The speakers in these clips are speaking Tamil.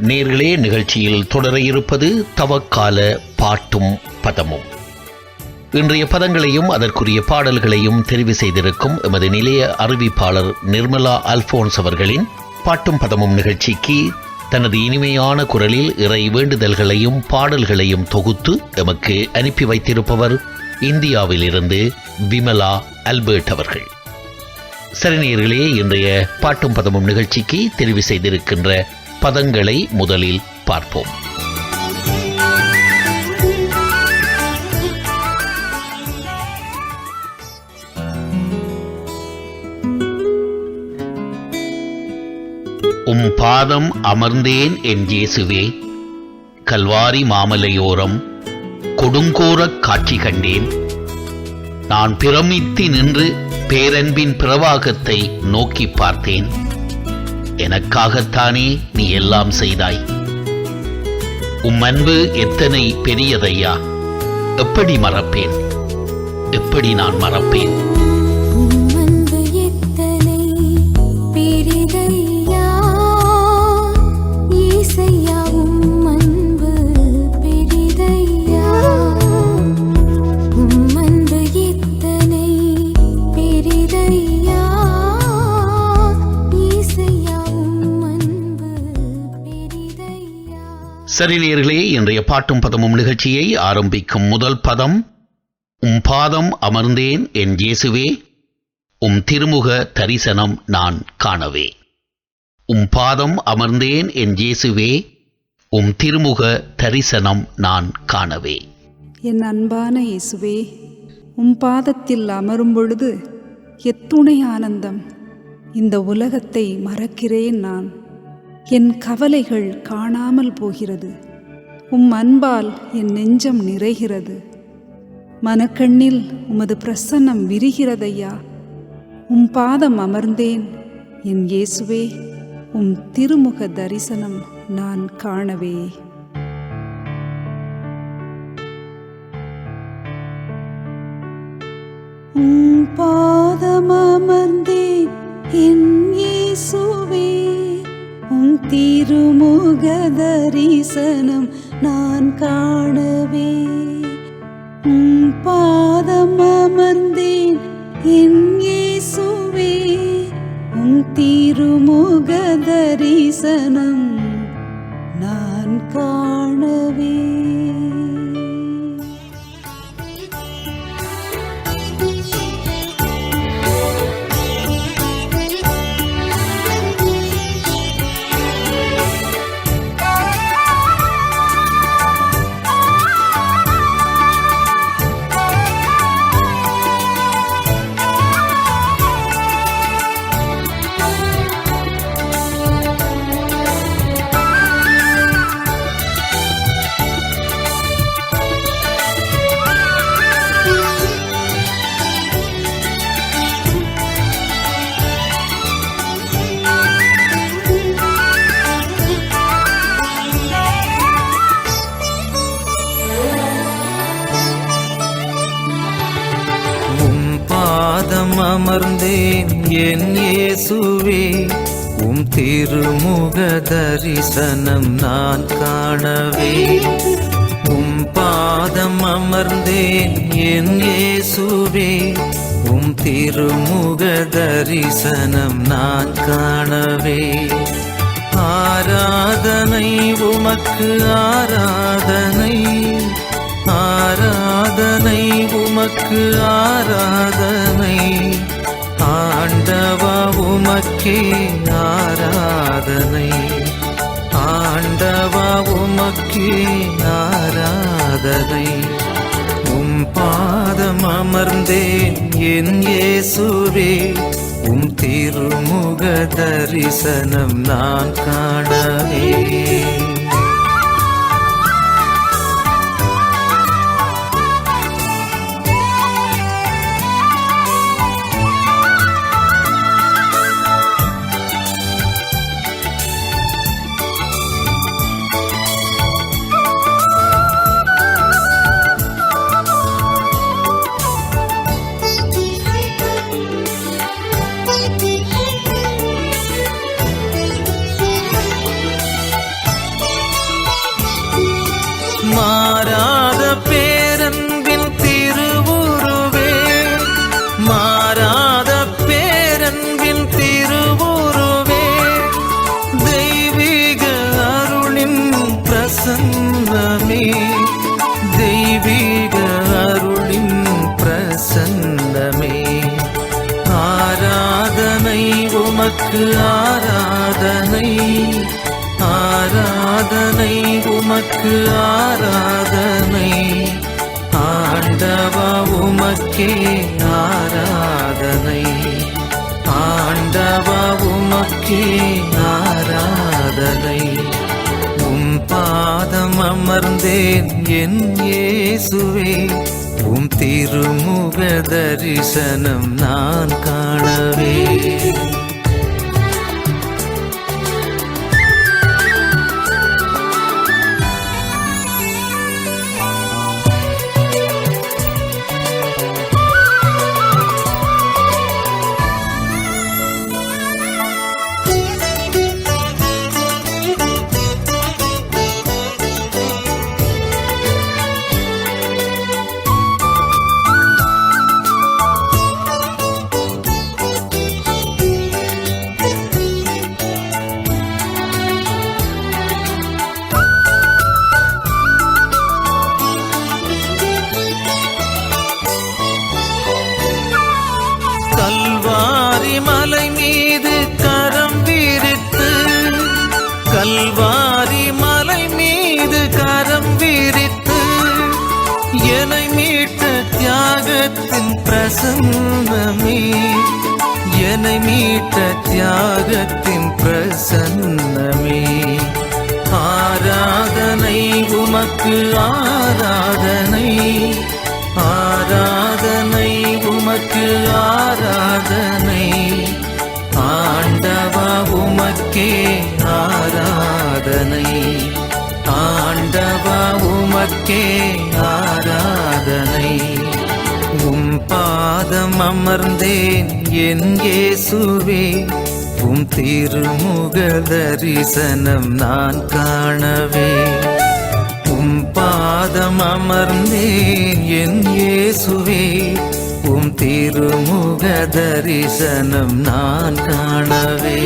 நேர்களே, நிகழ்ச்சியில் தொடர இருப்பது தவக்கால பாட்டும் பதமும். இன்றைய பதங்களையும் அதற்குரிய பாடல்களையும் தெரிவு செய்திருக்கும் எமது நிலைய அறிவிப்பாளர் நிர்மலா அல்போன்ஸ் அவர்களின் பாட்டும் பதமும் நிகழ்ச்சிக்கு தனது இனிமையான குரலில் இறை வேண்டுதல்களையும் பாடல்களையும் தொகுத்து எமக்கு அனுப்பி வைத்திருப்பவர் இந்தியாவிலிருந்து விமலா அல்பர்ட் அவர்கள். சரி நேயர்களே, இன்றைய பாட்டும் பதமும் நிகழ்ச்சிக்கு தெரிவு செய்திருக்கின்ற பதங்களை முதலில் பார்ப்போம். உம் பாதம் அமர்ந்தேன் என் இயேசுவே, கல்வாரி மாமலையோரம் கொடுங்கோரக் காட்சி கண்டேன். நான் பிரமித்து நின்று பேரன்பின் பிரவாகத்தை நோக்கி பார்த்தேன். எனக்காகத்தானே நீ எல்லாம் செய்தாய். உம் அன்பு எத்தனை பெரியதையா, எப்படி மறப்பேன், எப்படி நான் மறப்பேன். சரி நேயர்களே, இன்றைய பாட்டும் பதமும் நிகழ்ச்சியை ஆரம்பிக்கும் முதல் பதம் உம் பாதம் அமர்ந்தேன் என் இயேசுவே, உம் திருமுக தரிசனம் நான் காணவே. உம் பாதம் அமர்ந்தேன் என் இயேசுவே, உம் திருமுக தரிசனம் நான் காணவே. என் அன்பான இயேசுவே, உம் பாதத்தில் அமரும் பொழுது எத்துணை ஆனந்தம். இந்த உலகத்தை மறக்கிறேன் நான். என் கவலைகள் காணாமல் போகிறது. உம் அன்பால் என் நெஞ்சம் நிறைகிறது. மனக்கண்ணில் உமது பிரசன்னம் விரிகிறதையா. உம் பாதம் அமர்ந்தேன் என் இயேசுவே, உம் திருமுக தரிசனம் நான் காணவே. உம் பாதம் அமர்ந்தேன் என் இயேசுவே, உம் திருமுக தரிசனம் நான் காணவே. உம் பாதம் அமர்ந்தேன் என் இயேசுவே, உம் திருமுக தரிசனம் நான் காணவே. அமர்ந்தேன் என் இயேசுவே, உம் திருமுக தரிசனம் நான் காணவே. உம் பாதம் அமர்ந்தேன் என் இயேசுவே, உம் திருமுக தரிசனம் நான் காணவே. ஆராதனை உமக்கு ஆராதனை, ஆராதனை உமக்கு ஆராதனை. ஆண்டவா உமக்கே ஆராதனை, ஆண்டவா உமக்கே ஆராதனை. உம் பாதம் அமர்ந்தேன் என் இயேசுவே, உம் திருமுக தரிசனம் நான் காணவே. உமக்கு ஆராதனை, ஆராதனை உமக்கு ஆராதனை. ஆண்டவா உமக்கே ஆராதனை, ஆண்டவா உமக்கே ஆராதனை. உம் பாதம் அமர்ந்தேன் என் இயேசுவே, உம் திருமுக தரிசனம் நான் காணவே. கல்வாரி மலை மீது கரம் விரித்து, கல்வாரி மலை மீது கரம் விரித்து, என்னை மீட்ட தியாகத்தின் பிரசன்னமே, என்னை மீட்ட தியாகத்தின் பிரசன்னமே. ஆராதனை உமக்கு ஆராதனை, ஆராதனை உமக்கு ஆராதனை. ஆண்டவா உமக்கே ஆராதனை, ஆண்டவா உமக்கே ஆராதனை. உம் பாதம் அமர்ந்தேன் என் இயேசுவே, உம் திருமுக தரிசனம் நான் காணவே. உம் பாதம் அமர்ந்தேன் என் இயேசுவே, உம் திருமுக தரிசனம் நான் காணவே.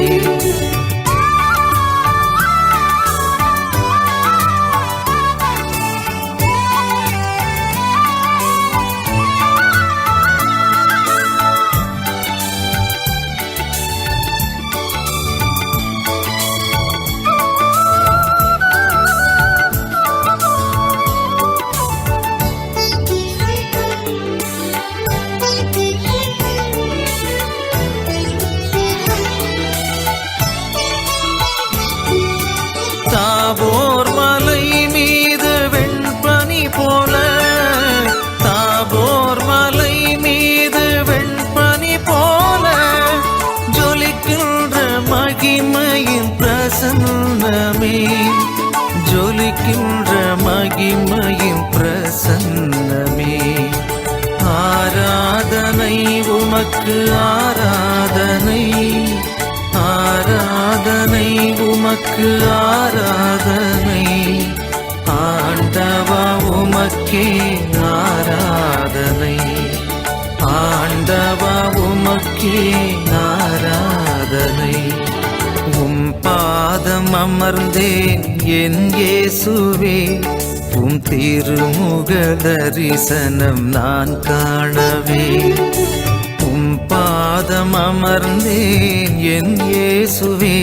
தாபோர் மலை மீது வெண்பனி போல, தாபோர் மலை மீது வெண்பனி போல, ஜொலிக்கின்ற மகிமையின் பிரசன்னமே, ஜொலிக்கின்ற மகிமையின் பிரசன்னமே. ஆராதனை உமக்கு ஆராதனை, ஆராதனை உமக்கு ஆராதனை. ஆண்டவா உமக்கே ஆராதனை, ஆண்டவா உமக்கே ஆராதனை. உம் பாதம் அமர்ந்தேன் என் இயேசுவே, உம் திருமுக தரிசனம் நான் காணவே. உம் பாதம் அமர்ந்தேன் என் இயேசுவே,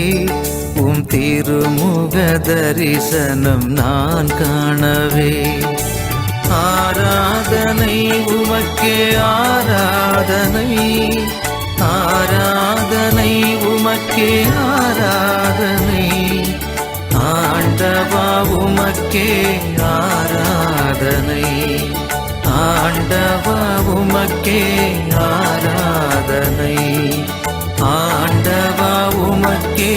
உம் திருமுக தரிசனம் நான் காணவே. ஆராதனை உமக்கே ஆராதனை, ஆராதனை உமக்கே ஆராதனை. ஆண்டவா உமக்கே ஆராதனை, ஆண்டவா உமக்கே ஆராதனை. ஆண்டவா உமக்கே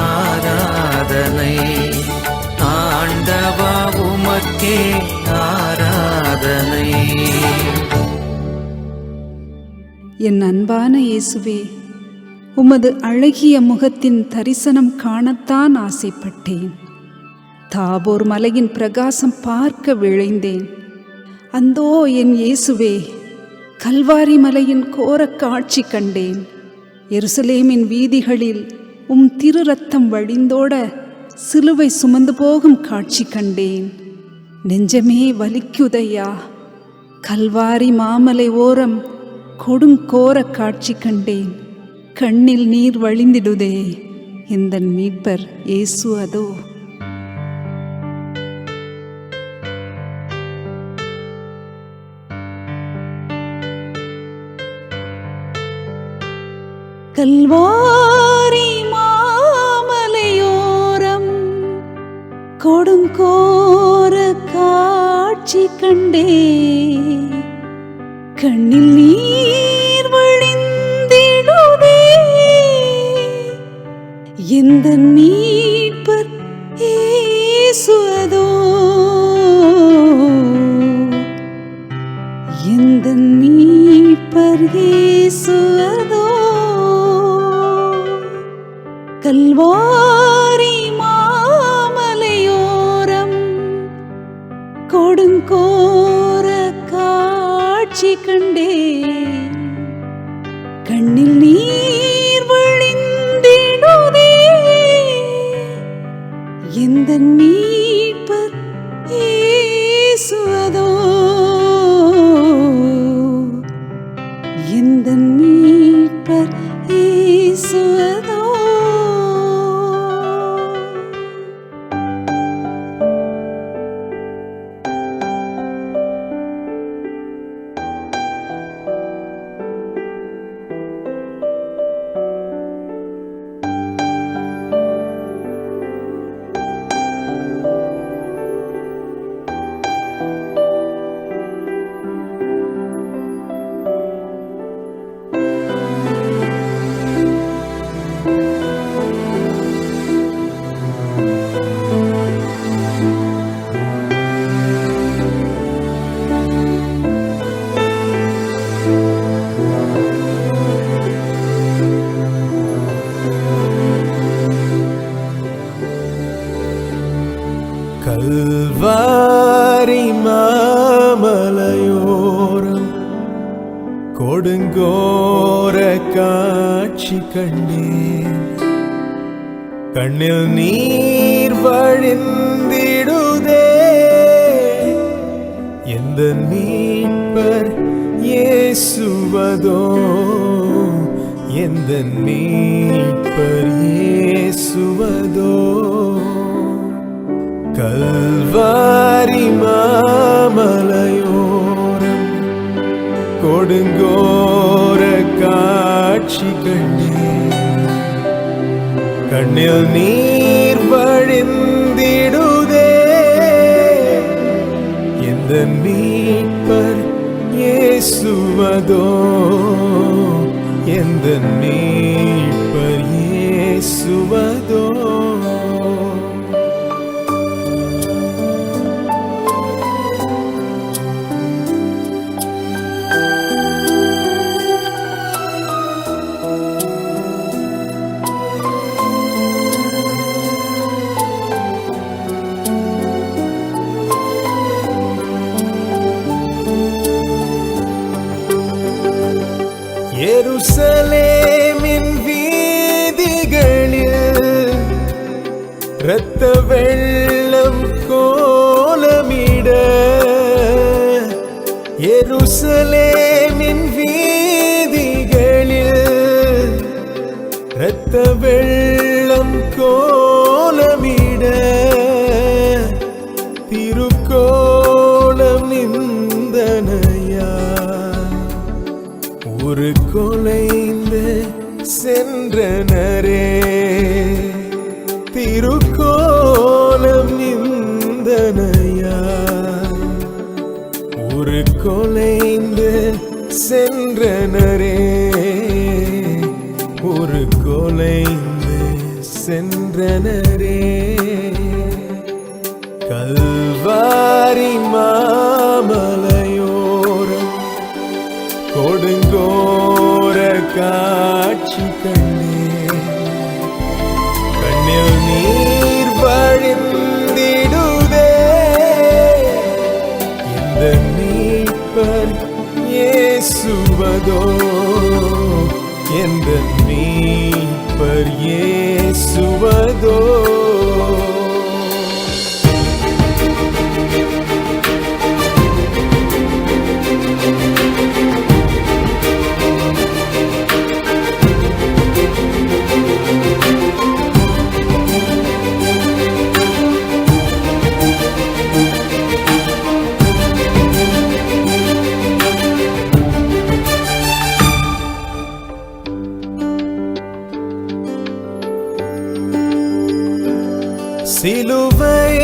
ஆராதனை, ஆண்டவா உமக்கே ஆராதனை. என் அன்பான இயேசுவே, உமது அழகிய முகத்தின் தரிசனம் காணத்தான் ஆசைப்பட்டேன். தாபோர் மலையின் பிரகாசம் பார்க்க விழைந்தேன். அந்தோ என் இயேசுவே, கல்வாரி மலையின் கோரக் காட்சி கண்டேன். எருசலேமின் வீதிகளில் உம் திரு ரத்தம் வழிந்தோட சிலுவை சுமந்து போகும் காட்சி கண்டேன். நெஞ்சமே வலிக்குதையா. கல்வாரி மாமலை ஓரம் கொடுங்கோர காட்சி கண்டேன். கண்ணில் நீர் வழிந்திடுதே, எந்தன் மீட்பர் இயேசு அதோ. கல்வாரி மாமலையோரம் கொடுங்கோர காட்சி கண்டே, கண்ணில் நீர் வழிந்திடுதே, எந்தன் மீட்பர் இயேசு அதோ, எந்தன் மீட்பர் இயேசு அதோ. கல்வாரி மாமலையோரம் கொடுங்கோர காட்சி கண்டே, கண்ணில் நீர் வழிந்திடுதே, எந்தன் மீட்பர் இயேசு அதோ, எந்தன் மீட்பர் இயேசு அதோ. கல்வாரி மாமலையோரம் கொடுங்கோர காட்சி கண்டேன், கண்ணில் நீர் வழிந்திடுதே, எந்த மீட்பர் இயேசுவதோ, எந்த மீட்பர் இயேசுவதோ. கல்வாரி மாமலையோரம் கொடுங்கோர காட்சி கண்டேன், கண்ணில் நீர் வழிந்திடுதே, எந்த மீட்பர் இயேசுவதோ, எந்த மீட்பர் இயேசுவதோ. எருசலேமின் வீதிகளில் இரத்த வெள்ளம் கோலமிட, எருசலேமின் வீதிகளில் இரத்த வெள்ளம் கோலமிட, திருக்கோலம் நிந்தனையா ஒரு கொலைந்து சென்றனரே, திருக்கோலம் நிந்தனையா ஒரு கொலைந்து சென்றனரே, ஒரு கொலைந்து சென்றனரே. கல்வாரி மாமலையோரம் கொடுங்கோர காட்சி கண்டேன், கண்ணில் நீர் வழிந்திடுதே, இந்த மீட்பர் இயேசுவதோ, எந்த மீட்பர் இயேசுவதோ. சிலுவை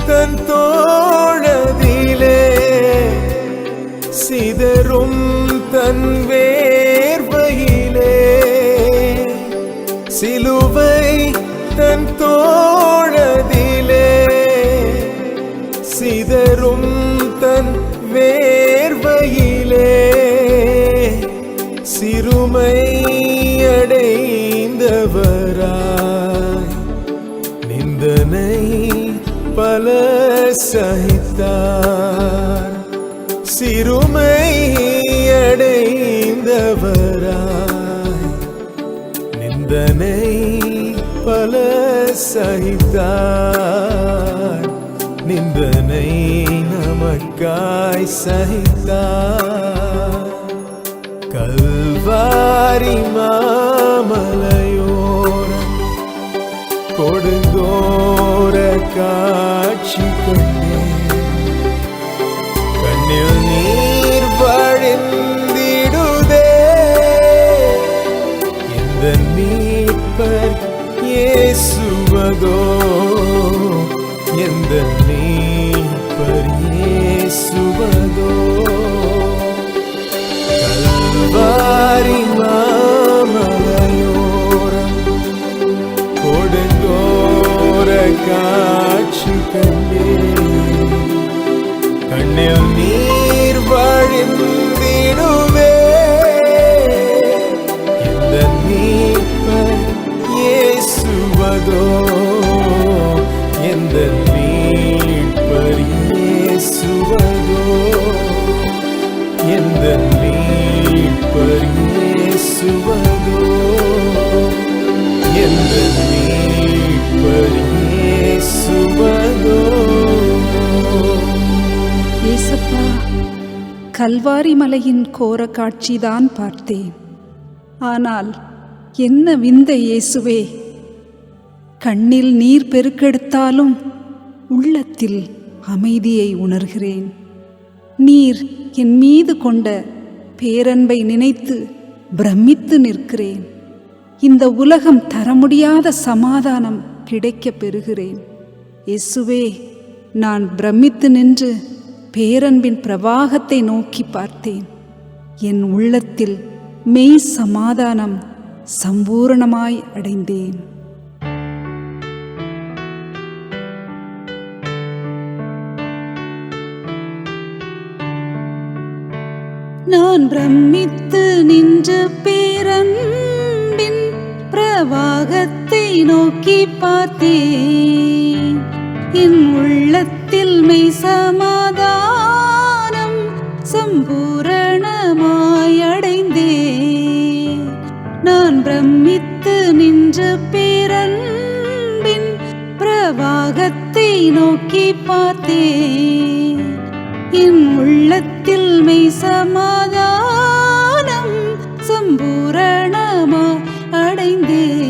தன் தோழதிலே சிதறும் தன் வேர்வையிலே, சிலுவை தன் தோழதிலே சிதறும் தன் வேர்வையிலே, சிறுமை அடைந்தவராய் நிந்தனை பல சகித்தார். சிறுமை அடைந்தவராய் நிந்தனை பல சகித்தார். நிந்தனை நமக்காய் சகித்தார். கல்வாரி மாமலையோரம் கொடுங்கோர காட்சி கண்டேன். கண்ணில் நீர் வழிந்திடுதே. இந்த மீட்பர் இயேசுவதோ, எந்த மீட்பர் இயேசுவதோ. கல்வாரி மாமலையோரம் கொடுங்கோர காட்சி கண்டேன். கண்ணில் நீர் வழிந்திடுவே. இந்த மீட்பர் இயேசுவதோ, எந்த மீட்பர் இயேசுவதோ, எந்த மீட்பர் இயேசுவதோ, எந்த மீட்பர் இயேசுவதோ. ஏசப்பா, கல்வாரி மலையின் கோர காட்சிதான் பார்த்தேன். ஆனால் என்ன விந்தை இயேசுவே! கண்ணில் நீர் பெருக்கெடுத்தாலும் உள்ளத்தில் அமைதியை உணர்கிறேன். நீர் என் மீது கொண்ட பேரன்பை நினைத்து பிரமித்து நிற்கிறேன். இந்த உலகம் தர முடியாத சமாதானம் கிடைக்கப் பெறுகிறேன். இயேசுவே, நான் பிரமித்து நின்று பேரன்பின் பிரவாகத்தை நோக்கி பார்த்தேன். என் உள்ளத்தில் மெய் சமாதானம் சம்பூரணமாய் அடைந்தேன். நான் பிரமித்து நின்ற பேரன்பின் பிரவாகத்தை நோக்கி பார்த்தேன். என் உள்ளத்தில் மெய் சமாதானம் சம்பூரணமாய் அடைந்தேன். நான் பிரமித்து நின்ற பேரன்பின் பிரவாகத்தை நோக்கி பார்த்தேன். என் உள்ளத்தில் மெய் சமாதானம் சம்பூரணமாய் அடைந்தேன்.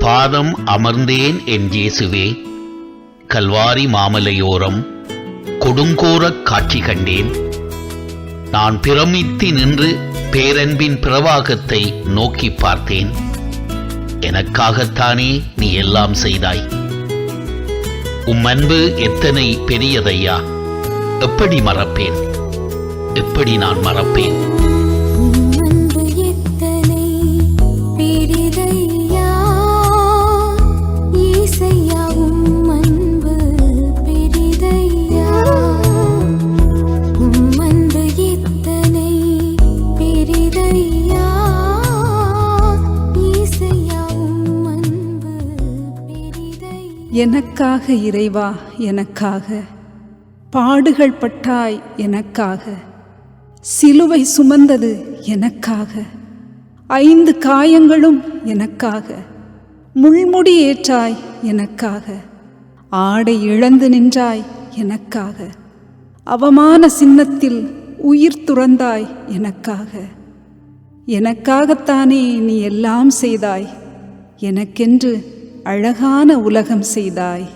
பாதம் அமர்ந்தேன் என் இயேசுவே. கல்வாரி மாமலையோரம் கொடுங்கோரக் காட்சி கண்டேன். நான் பிரமித்து நின்று பேரன்பின் பிரவாகத்தை நோக்கி பார்த்தேன். எனக்காகத்தானே நீ எல்லாம் செய்தாய். உம் அன்பு எத்தனை பெரியதையா! எப்படி மறப்பேன்? எப்படி நான் மறப்பேன்? அன்பு எத்தனை பெரிதையா இயேசையா, உம் அன்பு பெரிதையா. உம் அன்பு எத்தனை பெரிதையா இயேசையா, உம் அன்பு பெரிதையா. எனக்காக இறைவா, எனக்காக பாடுகள் பட்டாய், எனக்காக சிலுவை சுமந்தது எனக்காக, 5 காயங்களும் எனக்காக, முள்முடி ஏற்றாய் எனக்காக, ஆடை இழந்து நின்றாய் எனக்காக, அவமான சின்னத்தில் உயிர் துறந்தாய் எனக்காக. எனக்காகத்தானே நீ எல்லாம் செய்தாய். எனக்கென்று அழகான உலகம் செய்தாய்.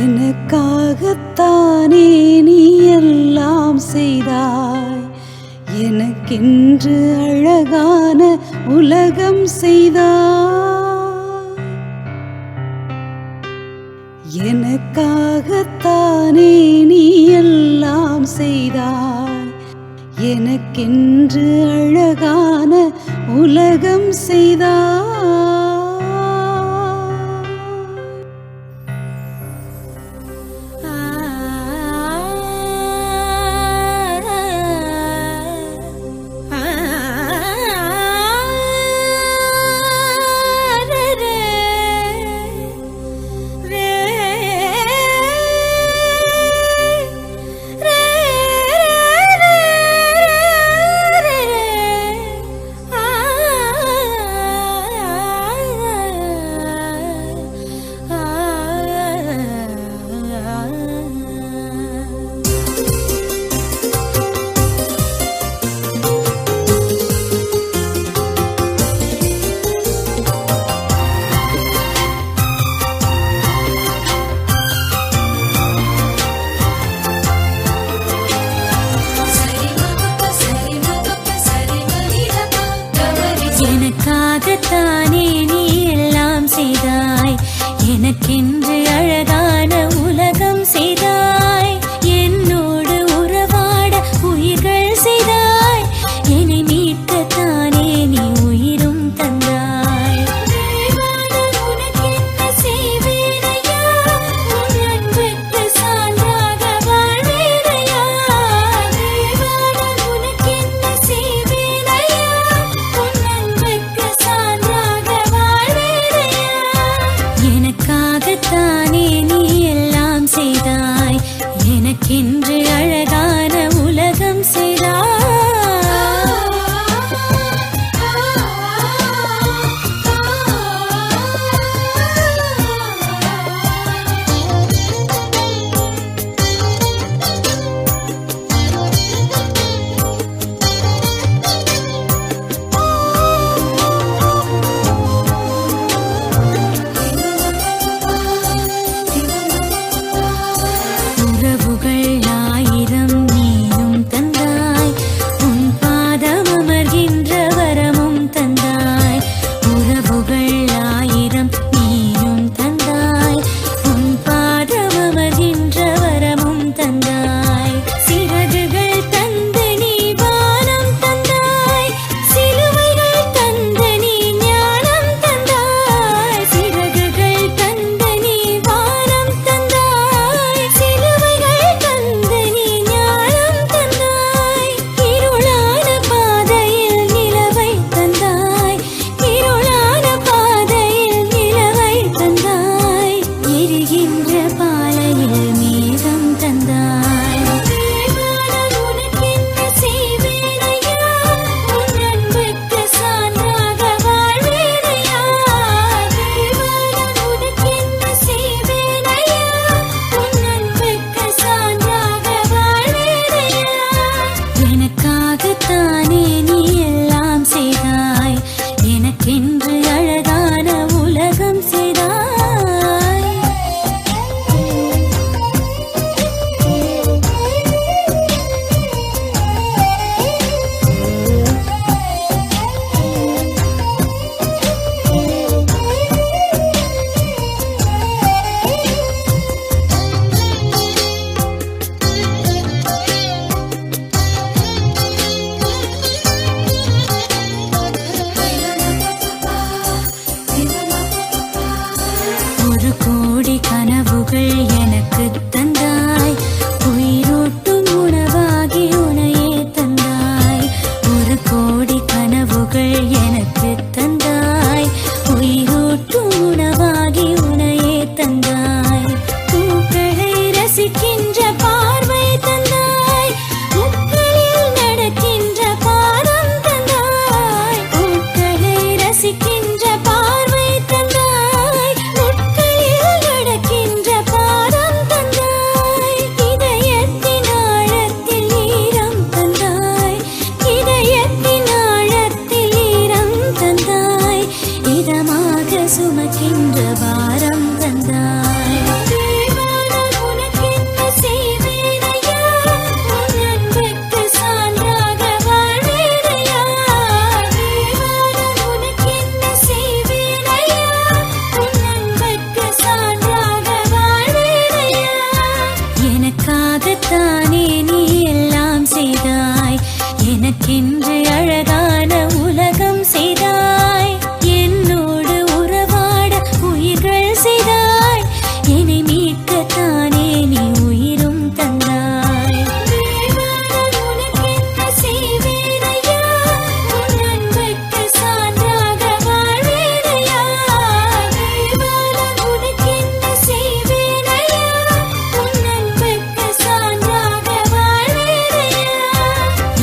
எனக்காகத்தானே நீ எல்லாம் செய்தாய். எனக்கென்று அழகான உலகம் செய்தாய். எனக்காகத்தானே நீ எல்லாம் செய்தாய். எனக்கென்று அழகான உலகம் செய்தாய். எனக்காகத்தானே நீ எல்லாம் செய்தாய். எனக்கென்று அழகான உலகம் செய்தாய். என்னோடு உறவாட உயிர்கள் செய்தாய். என்னை மீட்கத்தானே நீ உயிரும் தந்தாய். உனக்கென்ன செய்வேனையா, உன் அன்புக்கு சான்றாக வாழ்வேனையா. உனக்கென்ன செய்வேனையா, உன் அன்புக்கு சான்றாக வாழ்வேனையா. எனக்காகத்தான் எனக்காகத்தானே நீ எல்லாம் செய்தாய், எனக்கென்று அழகான உலகம் செய்தாய். ஒரு கோடி கனவுகள் எனக்கு தந்தாய், உயிரோட்டும் உணவாகி உனையே தந்தாய். ஒரு கோடி கனவுகள் எனக்கு தந்தாய், உயிரோட்டும் உணவாகி உனையே தந்தாய். பூக்களை ரசிக்கின்ற பார்வை தந்தாய், முட்களில் நடக்கின்ற பாதம் தந்தாய். பூக்களை ரசிக்கின்ற பார்வை தந்தாய், முட்களில் நடக்கின்ற பாதம் தந்தாய். இதயத்தின் ஆழத்தில் ஈரம் தந்தாய், இதயத்தின் ஆழத்தில் ஈரம் தந்தாய். இதமாக சுமக்கின்ற பாரம் தந்தாய். தேவான உனக்கென்ன செய்வேனையா, உன் அன்புக்கு சான்றாக வாழ்வேனையா. தேவான உனக்கென்ன செய்வேனையா, உன் அன்புக்கு சான்றாக வாழ்வேனையா. எனக்காகத்தானே நீ எல்லாம் செய்தாய், எனக்கென்று அழகான உலகம் செய்தாய். என்னோடு உறவாட உயிர்கள் செய்தாய், என்னை மீட்கத்தானே நீ உயிரும் தந்தாய். தேவான உனக்கென்ன செய்வேனையா, உன் அன்புக்கு சான்றாக வாழ்வேனையா. தேவான உனக்கென்ன செய்வேனையா, உன் அன்புக்கு சான்றாக வாழ்வேனையா.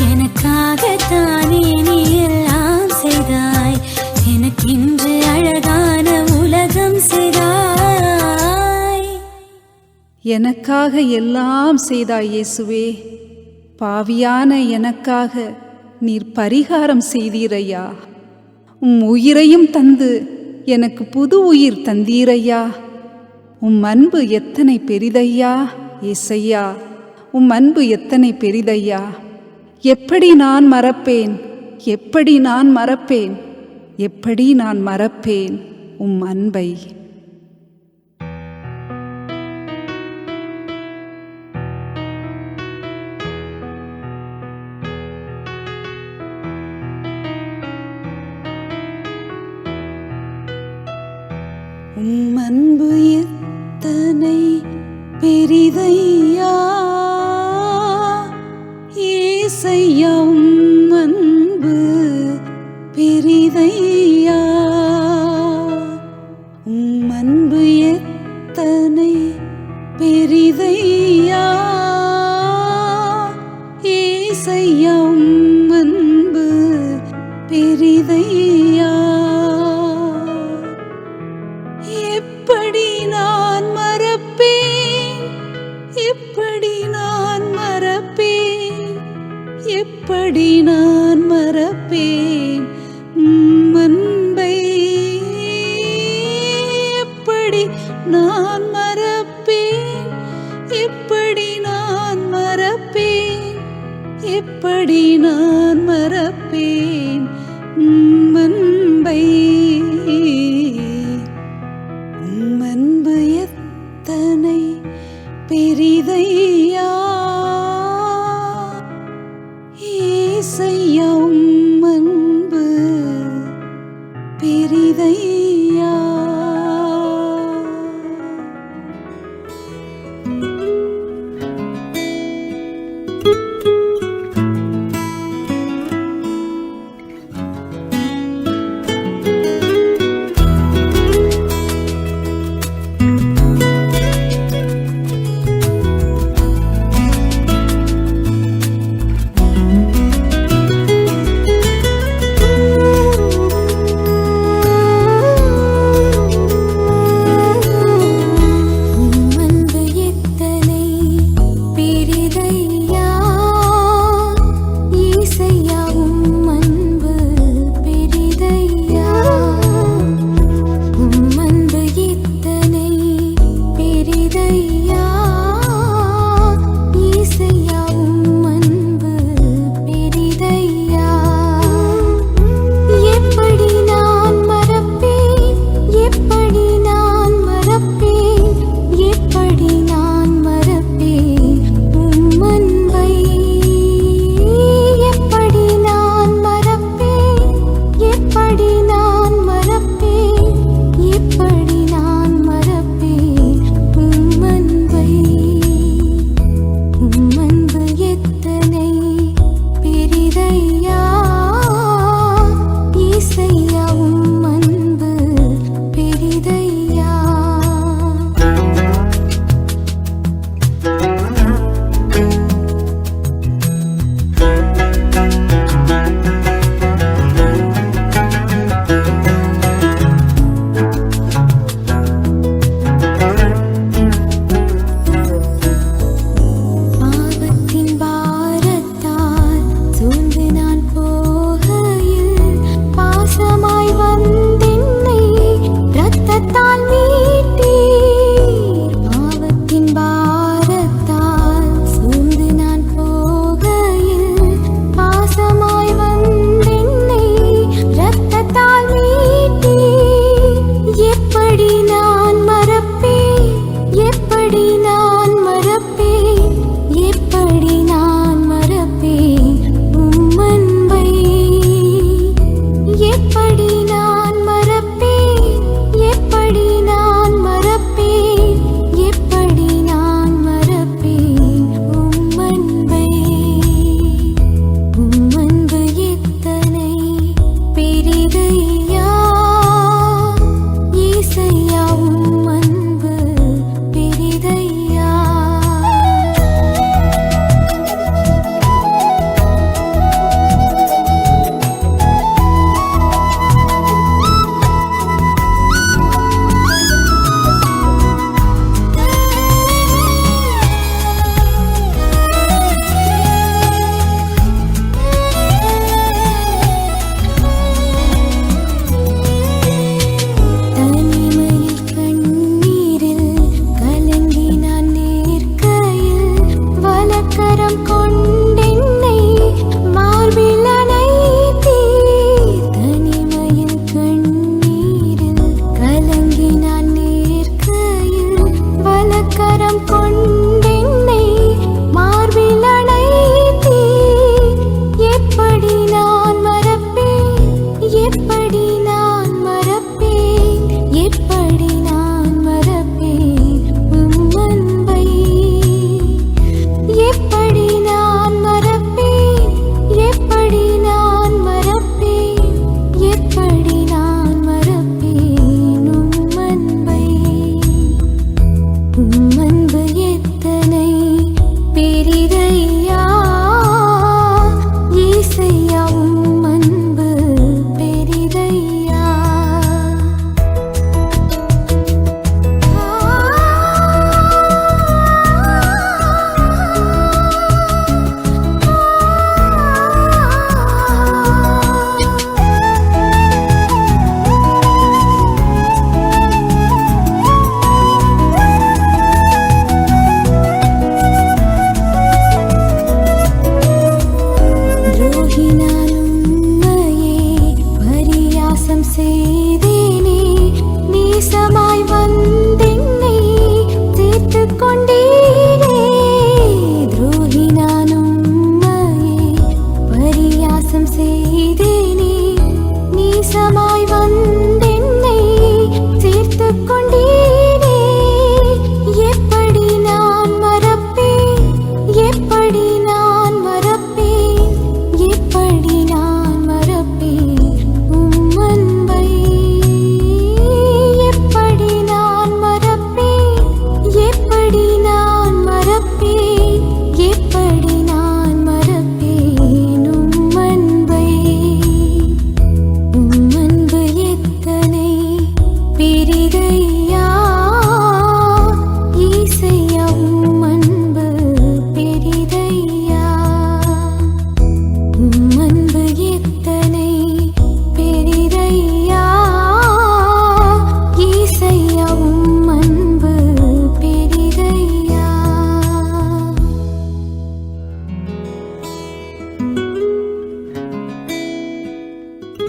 எனக்காகத்தானே நீ எல்லாம் செய்தாய், எனக்கென்று அழகான உலகம் செய்தாய். எனக்காக எல்லாம் செய்தாய் இயேசுவே. பாவியான எனக்காக நீர் பரிகாரம் செய்தீரையா. உயிரையும் தந்து எனக்கு புது உயிர் தந்தீரையா. அன்பு எத்தனை பெரிதையா இயேசையா, அன்பு எத்தனை பெரிதையா. எப்படி நான் மறப்பேன், எப்படி நான் மறப்பேன், எப்படி நான் மறப்பேன் அன்பை. அன்பு எத்தனை பெரிதையா ஏசையா, அன்பு பெரிதையா. அன்பு எத்தனை பெரிதையா ஏசையா, அன்பு பெரிதையா. எப்படி நான் மறப்பேன், எப்படி நான் மறப்பேன், எப்படி நான் மறப்பேன் அன்பை. எப்படி நான் மறப்பேன், எப்படி நான் மறப்பேன், எப்படி நான் மறப்பேன் அன்பை. அன்பு எத்தனை பெரிதையா ஏசையா, அன்பு பெரிதையா.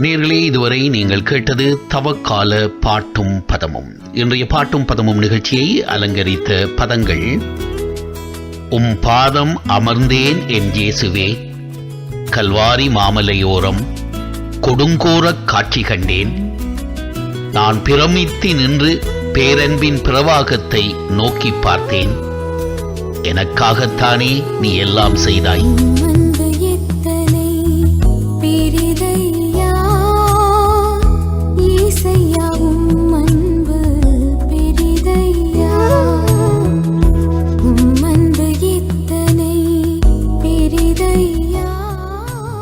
நேர்களே, இதுவரை நீங்கள் கேட்டது தவக்கால பாட்டும் பதமும். இன்றைய பாட்டும் பதமும் நிகழ்ச்சியை அலங்கரித்த பதங்கள்: உம் பாதம் அமர்ந்தேன் என் இயேசுவே, கல்வாரி மாமலையோரம் கொடுங்கோரக் காட்சி கண்டேன், நான் பிரமித்து நின்று பேரன்பின் பிரவாகத்தை நோக்கி பார்த்தேன், எனக்காகத்தானே நீ எல்லாம் செய்தாய். அன்பு எத்தனை பெரிதையா இயேசையா, உம் அன்பு பெரிதையா, உம் அன்பு எத்தனை பெரிதையா,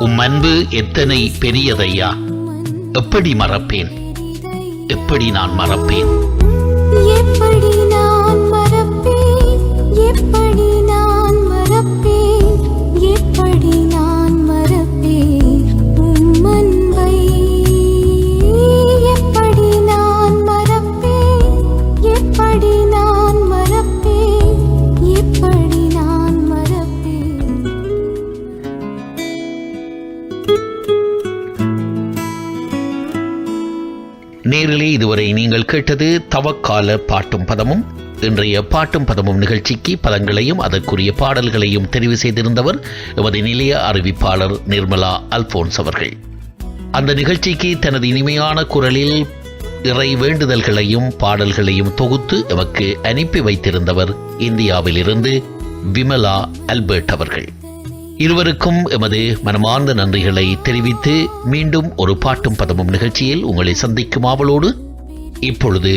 உம் அன்பு எத்தனை பெரியதையா, எப்படி மறப்பேன், எப்படி நான் மறப்பேன். எப்படி நான் மறப்பேன், எப்படி நான் மறப்பேன், எப்படி நான் மறப்பேன் உம் அன்பை, எப்படி நான் மறப்பேன், எப்படி நான் மறப்பேன், எப்படி நான் மறப்பேன். நேரிலே இதுவரை நீங்கள் கேட்டது தவக்கால பாட்டும் பதமும். இன்றைய பாட்டும் பதமும் நிகழ்ச்சிக்கு பதங்களையும் அதற்குரிய பாடல்களையும் தெரிவு செய்திருந்தவர் எமது நிலைய அறிவிப்பாளர் நிர்மலா அல்போன்ஸ் அவர்கள். அந்த நிகழ்ச்சிக்கு தனது இனிமையான குரலில் இறை வேண்டுதல்களையும் பாடல்களையும் தொகுத்து எமக்கு அனுப்பி வைத்திருந்தவர் இந்தியாவிலிருந்து விமலா அல்பர்ட் அவர்கள். இருவருக்கும் எமது மனமார்ந்த நன்றிகளை தெரிவித்து மீண்டும் ஒரு பாட்டும் பதமும் நிகழ்ச்சியில் உங்களை சந்திக்கும் ஆவலோடு இப்பொழுது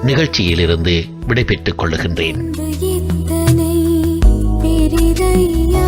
நிகழ்ச்சியிலிருந்து விடைபெற்றுக் கொள்ளுகின்றேன். எத்தனை பெரிதையா